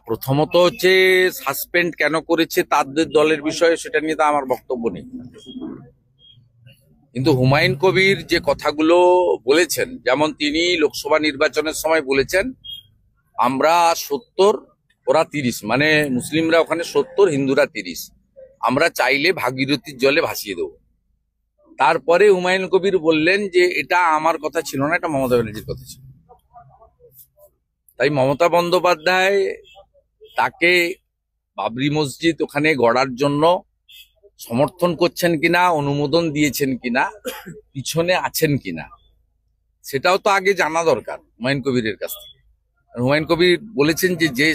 প্রথমত হচ্ছে সাসপেন্ড কেন করেছে তাদের দলের বিষয়ে সেটা নিয়ে তো আমার বক্তব্য নেই, কিন্তু হুমায়ুন কবির যে কথাগুলো বলেছেন, যেমন তিনি লোকসভা নির্বাচনের সময় বলেছেন আমরা 70 ওরা 30, মানে মুসলিমরা ওখানে 70 হিন্দুরা 30, আমরা চাইলে ভাগীরথীর জলে ভাসিয়ে দেবো। তারপরে হুমায়ুন কবির বললেন যে এটা আমার কথা ছিল না, এটা মমতা ব্যানার্জির কথা ছিল। তাই মমতা বন্দ্যোপাধ্যায় তাকে বাবরি মসজিদ ওখানে গড়ার জন্য সমর্থন করছেন কিনা, অনুমোদন দিয়েছেন কিনা, পিছনে আছেন কিনা, সেটাও তো আগে জানা দরকার হুমায়ুন কবিরের কাছ থেকে। হুমায়ুন কবির বলেছেন যে যে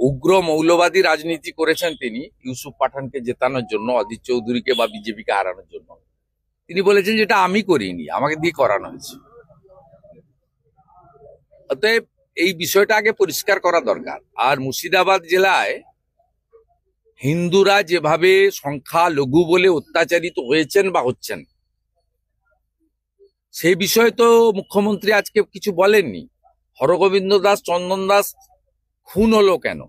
উগ্র মৌলবাদী রাজনীতি করেছেন তিনি ইউসুফ পাঠানকে জেতানোর জন্য, অধীর চৌধুরীকে বা বিজেপিকে হারানোর জন্য, তিনি বলেছেন যেটা আমি করিনি, আমাকে দিয়ে করানো হয়েছে। অতএব এই বিষয়টা আগে পরিষ্কার করা দরকার। আর মুর্শিদাবাদ জেলায় হিন্দুরা যেভাবে সংখ্যালঘু বলে অত্যাচারিত হয়েছেন বা হচ্ছেন, সেই বিষয়ে তো মুখ্যমন্ত্রী আজকে কিছু বলেননি। হরগোবিন্দ দাস, চন্দন দাস খুন হলো কেন?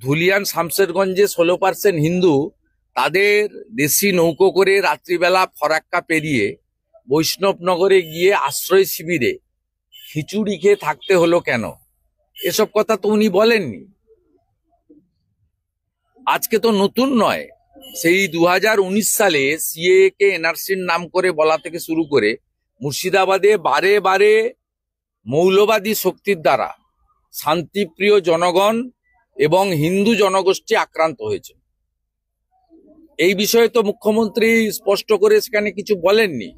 ধুলিয়ান শামশেরগঞ্জে 16% হিন্দু তাদের দেশি নৌকো করে রাত্রিবেলা ফরাক্কা পেরিয়ে বৈষ্ণবনগরে গিয়ে আশ্রয় শিবিরে খিচুড়ি খেয়ে থাকতে হলো কেন? এসব কথা তো উনি বলেননি। আজকে তো নতুন নয়, সেই 2019 সালে সিএ কে এনআরসির নাম করে বলা থেকে শুরু করে মুর্শিদাবাদে বারে বারে মৌলবাদী শক্তির দ্বারা শান্তিপ্রিয় জনগণ এবং হিন্দু জনগোষ্ঠী আক্রান্ত হয়েছে। এই বিষয়ে তো মুখ্যমন্ত্রী স্পষ্ট করে সেখানে কিছু বলেননি।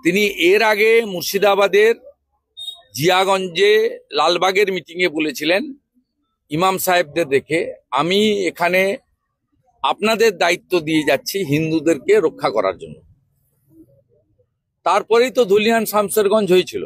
তিনি এর আগে মুর্শিদাবাদের জিয়াগঞ্জে লালবাগের মিটিংয়ে বলেছিলেন ইমাম সাহেবদের দেখে, আমি এখানে আপনাদের দায়িত্ব দিয়ে যাচ্ছি হিন্দুদেরকে রক্ষা করার জন্য। তারপরেই তো ধুলিয়ান শামশেরগঞ্জ হয়েছিল।